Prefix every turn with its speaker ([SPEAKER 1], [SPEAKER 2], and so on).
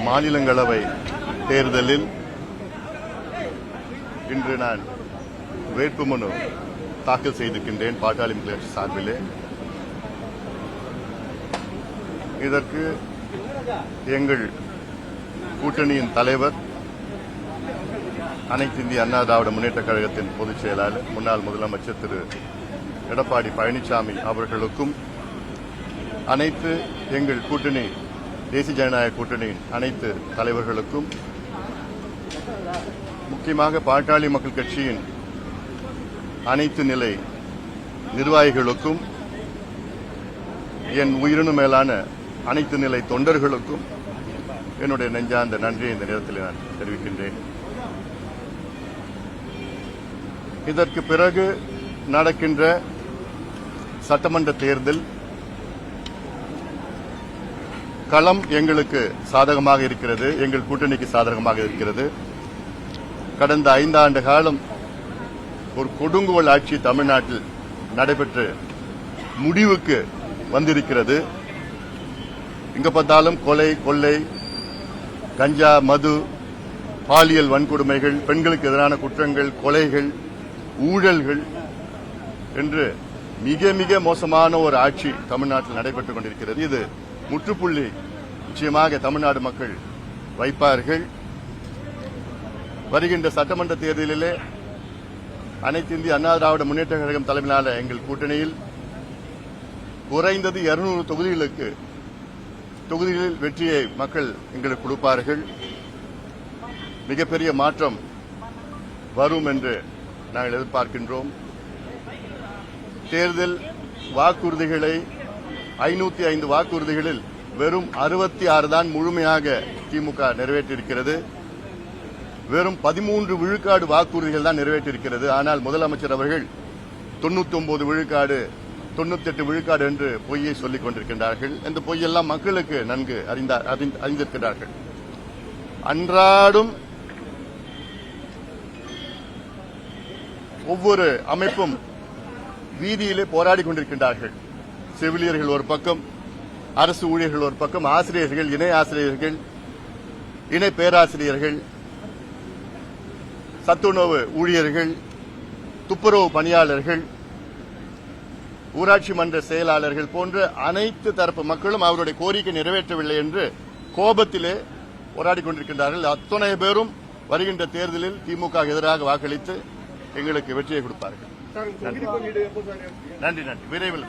[SPEAKER 1] மாநிலங்களவை தேர்தலில் இன்று நான் வேட்புமனு தாக்கல் செய்திருக்கின்றேன் பாட்டாளி மக்கள் கட்சி சார்பிலே. இதற்கு எங்கள் கூட்டணியின் தலைவர், அனைத்து இந்திய அண்ணா திராவிட முன்னேற்ற கழகத்தின் பொதுச் செயலாளர், முன்னாள் முதலமைச்சர் திரு எடப்பாடி பழனிசாமி அவர்களுக்கும், அனைத்து எங்கள் கூட்டணி தேசிய ஜனநாயக கூட்டணியின் அனைத்து தலைவர்களுக்கும், முக்கியமாக பாட்டாளி மக்கள் கட்சியின் அனைத்து நிலை நிர்வாகிகளுக்கும், என் உயிரினும் மேலான அனைத்து நிலை தொண்டர்களுக்கும் என்னுடைய நெஞ்சார்ந்த நன்றியை இந்த நேரத்தில் நான் தெரிவிக்கின்றேன். இதற்கு பிறகு நடக்கின்ற சட்டமன்ற தேர்தல் களம் எங்களுக்கு சாதகமாக இருக்கிறது, எங்கள் கூட்டணிக்கு சாதகமாக இருக்கிறது. கடந்த 5 ஆண்டு காலம் ஒரு கொடுங்கோல் ஆட்சி தமிழ்நாட்டில் நடைபெற்று முடிவுக்கு வந்திருக்கிறது. இங்க பார்த்தாலும் கொலை, கொள்ளை, கஞ்சா, மது, பாலியல் வன்கொடுமைகள், பெண்களுக்கு எதிரான குற்றங்கள், கொலைகள், ஊழல்கள் என்று மிக மிக மோசமான ஒரு ஆட்சி தமிழ்நாட்டில் நடைபெற்றுக் கொண்டிருக்கிறது. இது முற்றுப்புள்ளி நிச்சயமாக தமிழ்நாடு மக்கள் வைப்பார்கள். வருகின்ற சட்டமன்ற தேர்தலிலே அனைத்து இந்திய அண்ணா திராவிட முன்னேற்ற கழகம் தலைமையிலான எங்கள் கூட்டணியில் குறைந்தது 200 தொகுதிகளில் வெற்றியை மக்கள் எங்களுக்கு கொடுப்பார்கள். மிகப்பெரிய மாற்றம் வரும் என்று நாங்கள் எதிர்பார்க்கின்றோம். தேர்தல் வாக்குறுதிகளை 505 வாக்குறுதிகளில் வெறும் 66 தான் முழுமையாக திமுக நிறைவேற்றியிருக்கிறது. வெறும் 13 விழுக்காடு வாக்குறுதிகள் தான் நிறைவேற்றியிருக்கிறது. ஆனால் முதலமைச்சர் அவர்கள் 99 விழுக்காடு, 98 விழுக்காடு என்று பொய்யை சொல்லிக் கொண்டிருக்கின்றார்கள். இந்த பொய்யெல்லாம் மக்களுக்கு நன்கு அறிந்திருக்கிறார்கள். அன்றாடும் ஒவ்வொரு அமைப்பும் வீதியிலே போராடி கொண்டிருக்கின்றார்கள். செவிலியர்கள் ஒரு பக்கம், அரசு ஊழியர்கள் ஒரு பக்கம், ஆசிரியர்கள், இணை ஆசிரியர்கள், இணை பேராசிரியர்கள், சத்துணவு ஊழியர்கள், துப்புரவு பணியாளர்கள், ஊராட்சி மன்ற செயலாளர்கள் போன்ற அனைத்து தரப்பு மக்களும் அவருடைய கோரிக்கை நிறைவேற்றவில்லை என்று கோபத்திலே போராடி கொண்டிருக்கின்றார்கள். அத்தனை பேரும் வருகின்ற தேர்தலில் திமுக எதிராக வாக்களித்து எங்களுக்கு வெற்றியை கொடுப்பார்கள். நன்றி. விரைவில்